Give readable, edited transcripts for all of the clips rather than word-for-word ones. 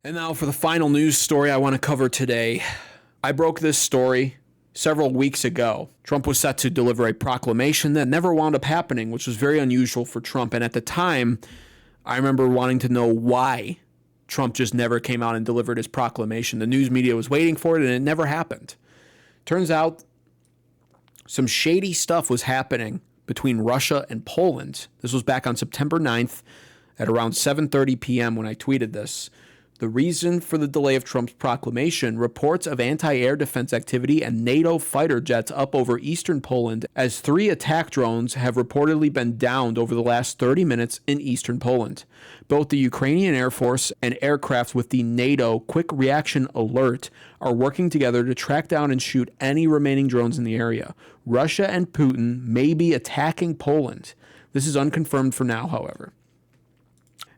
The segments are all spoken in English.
And now for the final news story I want to cover today. I broke this story several weeks ago. Trump was set to deliver a proclamation that never wound up happening, which was very unusual for Trump. And at the time, I remember wanting to know why Trump just never came out and delivered his proclamation. The news media was waiting for it, and it never happened. Turns out some shady stuff was happening between Russia and Poland. This was back on September 9th at around 7:30 p.m. when I tweeted this. The reason for the delay of Trump's proclamation: reports of anti-air defense activity and NATO fighter jets up over eastern Poland, as 3 attack drones have reportedly been downed over the last 30 minutes in eastern Poland. Both the Ukrainian Air Force and aircraft with the NATO Quick Reaction Alert are working together to track down and shoot any remaining drones in the area. Russia and Putin may be attacking Poland. This is unconfirmed for now, however.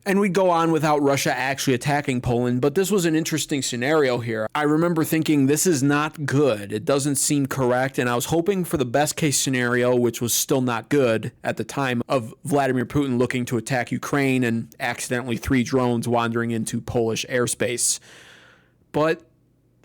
And we'd go on without Russia actually attacking Poland, but this was an interesting scenario here. I remember thinking, this is not good. It doesn't seem correct, and I was hoping for the best case scenario, which was still not good at the time, of Vladimir Putin looking to attack Ukraine and accidentally 3 drones wandering into Polish airspace. But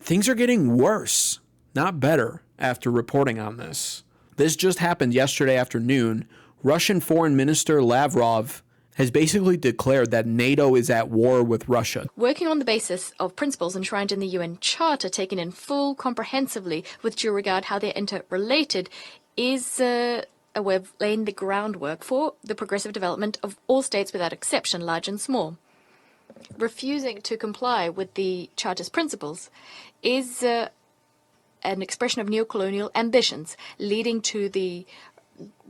things are getting worse, not better, after reporting on this. This just happened yesterday afternoon. Russian Foreign Minister Lavrov has basically declared that NATO is at war with Russia. Working on the basis of principles enshrined in the UN Charter, taken in full, comprehensively, with due regard how they're interrelated, is a way of laying the groundwork for the progressive development of all states without exception, large and small. Refusing to comply with the Charter's principles is an expression of neocolonial ambitions, leading to the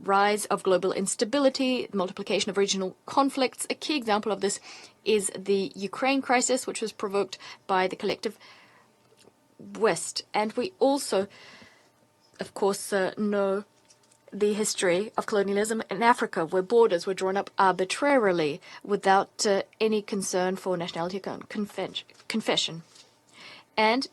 rise of global instability, multiplication of regional conflicts. A key example of this is the Ukraine crisis, which was provoked by the collective West. And we also, of course, know the history of colonialism in Africa, where borders were drawn up arbitrarily without any concern for nationality or confession. And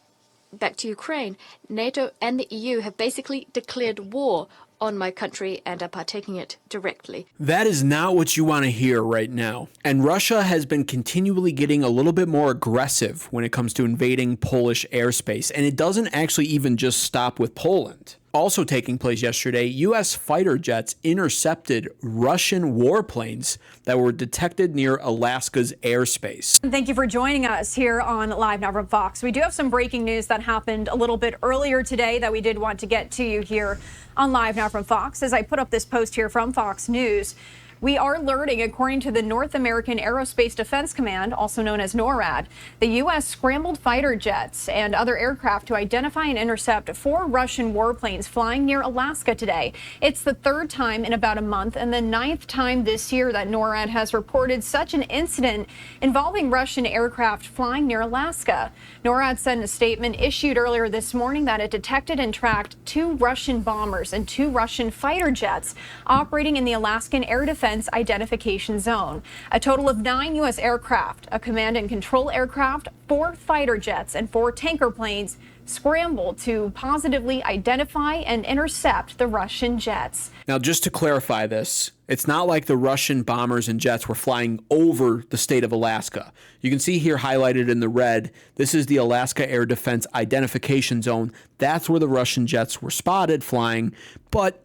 back to Ukraine, NATO and the EU have basically declared war on my country and are partaking it directly. That is not what you want to hear right now. And Russia has been continually getting a little bit more aggressive when it comes to invading Polish airspace. And it doesn't actually even just stop with Poland. Also taking place yesterday, U.S. fighter jets intercepted Russian warplanes that were detected near Alaska's airspace. Thank you for joining us here on Live Now from Fox. We do have some breaking news that happened a little bit earlier today that we did want to get to you here on Live Now from Fox. As I put up this post here from Fox News, we are learning, according to the North American Aerospace Defense Command, also known as NORAD, the U.S. scrambled fighter jets and other aircraft to identify and intercept 4 Russian warplanes flying near Alaska today. It's the 3rd time in about a month and the 9th time this year that NORAD has reported such an incident involving Russian aircraft flying near Alaska. NORAD said in a statement issued earlier this morning that it detected and tracked 2 Russian bombers and 2 Russian fighter jets operating in the Alaskan Air Defense Identification Zone. A total of 9 U.S. aircraft, a command and control aircraft, 4 fighter jets, and 4 tanker planes scrambled to positively identify and intercept the Russian jets. Now, just to clarify this, it's not like the Russian bombers and jets were flying over the state of Alaska. You can see here highlighted in the red, this is the Alaska Air Defense Identification Zone. That's where the Russian jets were spotted flying, but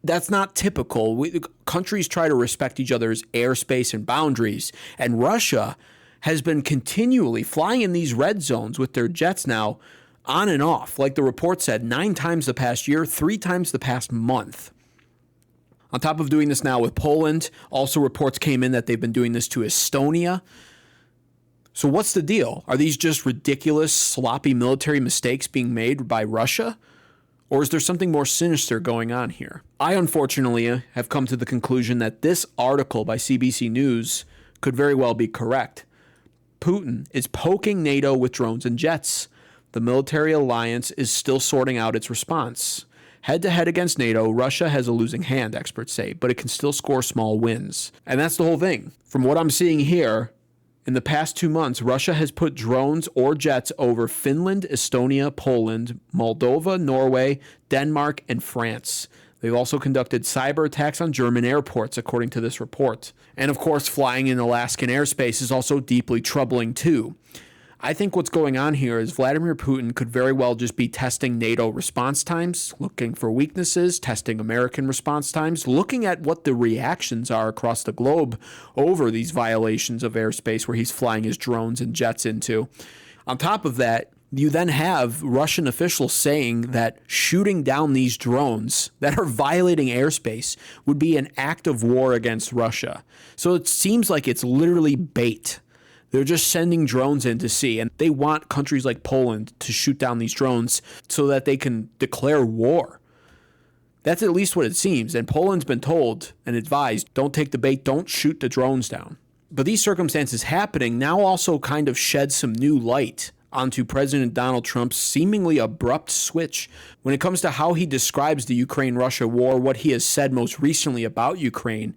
that's not typical. Countries try to respect each other's airspace and boundaries, and Russia has been continually flying in these red zones with their jets now on and off. Like the report said, 9 times the past year, 3 times the past month. On top of doing this now with Poland, also reports came in that they've been doing this to Estonia. So what's the deal? Are these just ridiculous, sloppy military mistakes being made by Russia? Or is there something more sinister going on here? I, unfortunately, have come to the conclusion that this article by CBC News could very well be correct. Putin is poking NATO with drones and jets. The military alliance is still sorting out its response. Head-to-head against NATO, Russia has a losing hand, experts say, but it can still score small wins. And that's the whole thing. From what I'm seeing here, in the past 2 months, Russia has put drones or jets over Finland, Estonia, Poland, Moldova, Norway, Denmark, and France. They've also conducted cyber attacks on German airports, according to this report. And of course, flying in Alaskan airspace is also deeply troubling too. I think what's going on here is Vladimir Putin could very well just be testing NATO response times, looking for weaknesses, testing American response times, looking at what the reactions are across the globe over these violations of airspace where he's flying his drones and jets into. On top of that, you then have Russian officials saying that shooting down these drones that are violating airspace would be an act of war against Russia. So it seems like it's literally bait. They're just sending drones in to see, and they want countries like Poland to shoot down these drones so that they can declare war. That's at least what it seems, and Poland's been told and advised, don't take the bait, don't shoot the drones down. But these circumstances happening now also kind of shed some new light onto President Donald Trump's seemingly abrupt switch when it comes to how he describes the Ukraine-Russia war, what he has said most recently about Ukraine,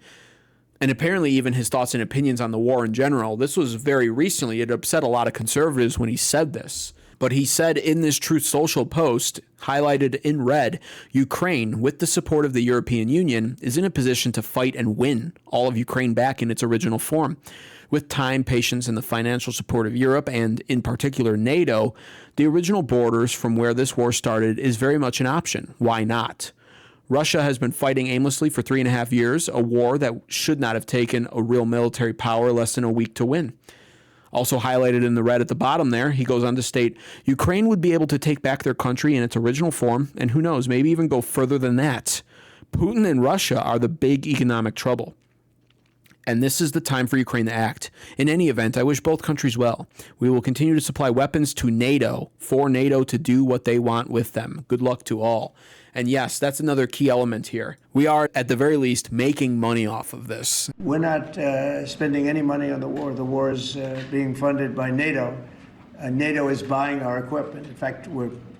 and apparently even his thoughts and opinions on the war in general. This was very recently. It upset a lot of conservatives when he said this. But he said in this Truth Social post, highlighted in red, Ukraine, with the support of the European Union, is in a position to fight and win all of Ukraine back in its original form. With time, patience, and the financial support of Europe, and in particular NATO, the original borders from where this war started is very much an option. Why not? Russia has been fighting aimlessly for 3.5 years, a war that should not have taken a real military power less than a week to win. Also highlighted in the red at the bottom there, he goes on to state, Ukraine would be able to take back their country in its original form, and who knows, maybe even go further than that. Putin and Russia are the big economic trouble. And this is the time for Ukraine to act. In any event, I wish both countries well. We will continue to supply weapons to NATO, for NATO to do what they want with them. Good luck to all. And yes, that's another key element here. We are, at the very least, making money off of this. We're not spending any money on the war. The war is being funded by NATO. NATO is buying our equipment. In fact,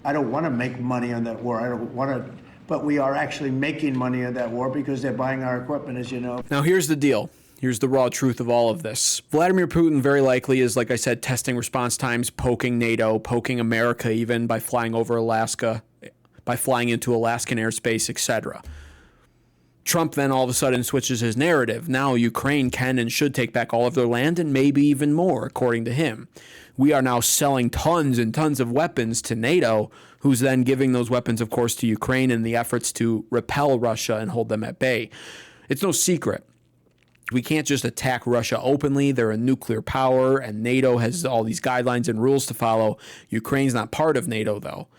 I don't want to make money on that war. I don't want to, but we are actually making money on that war because they're buying our equipment, as you know. Now, here's the deal. Here's the raw truth of all of this. Vladimir Putin very likely is, like I said, testing response times, poking NATO, poking America even by flying over Alaska, by flying into Alaskan airspace, etc. Trump then all of a sudden switches his narrative. Now Ukraine can and should take back all of their land and maybe even more, according to him. We are now selling tons and tons of weapons to NATO, who's then giving those weapons, of course, to Ukraine in the efforts to repel Russia and hold them at bay. It's no secret. We can't just attack Russia openly. They're a nuclear power, and NATO has all these guidelines and rules to follow. Ukraine's not part of NATO, though.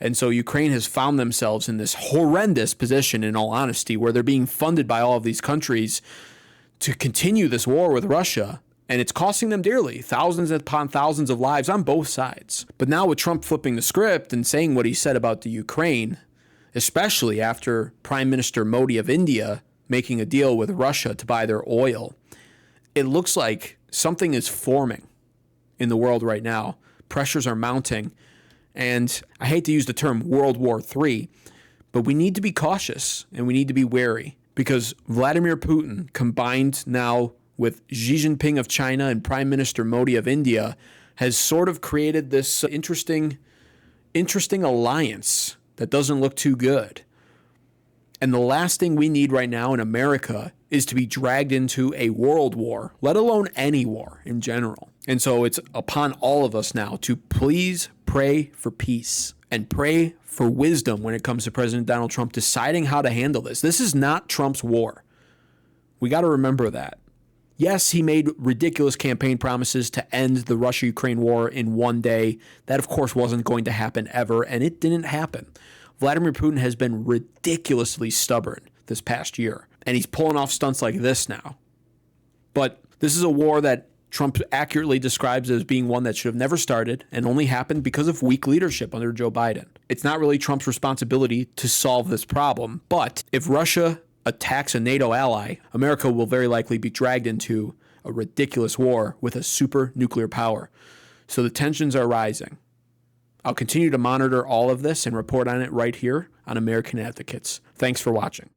And so Ukraine has found themselves in this horrendous position, in all honesty, where they're being funded by all of these countries to continue this war with Russia. And it's costing them dearly, thousands upon thousands of lives on both sides. But now with Trump flipping the script and saying what he said about the Ukraine, especially after Prime Minister Modi of India making a deal with Russia to buy their oil, it looks like something is forming in the world right now. Pressures are mounting. And I hate to use the term World War III, but we need to be cautious and we need to be wary because Vladimir Putin, combined now with Xi Jinping of China and Prime Minister Modi of India, has sort of created this interesting alliance that doesn't look too good. And the last thing we need right now in America is to be dragged into a world war, let alone any war in general. And so it's upon all of us now to please pray for peace and pray for wisdom when it comes to President Donald Trump deciding how to handle this. This is not Trump's war. We got to remember that. Yes, he made ridiculous campaign promises to end the Russia-Ukraine war in one day. That, of course, wasn't going to happen ever, and it didn't happen. Vladimir Putin has been ridiculously stubborn this past year, and he's pulling off stunts like this now. But this is a war that Trump accurately describes as being one that should have never started and only happened because of weak leadership under Joe Biden. It's not really Trump's responsibility to solve this problem, but if Russia attacks a NATO ally, America will very likely be dragged into a ridiculous war with a super nuclear power. So the tensions are rising. I'll continue to monitor all of this and report on it right here on American Advocates. Thanks for watching.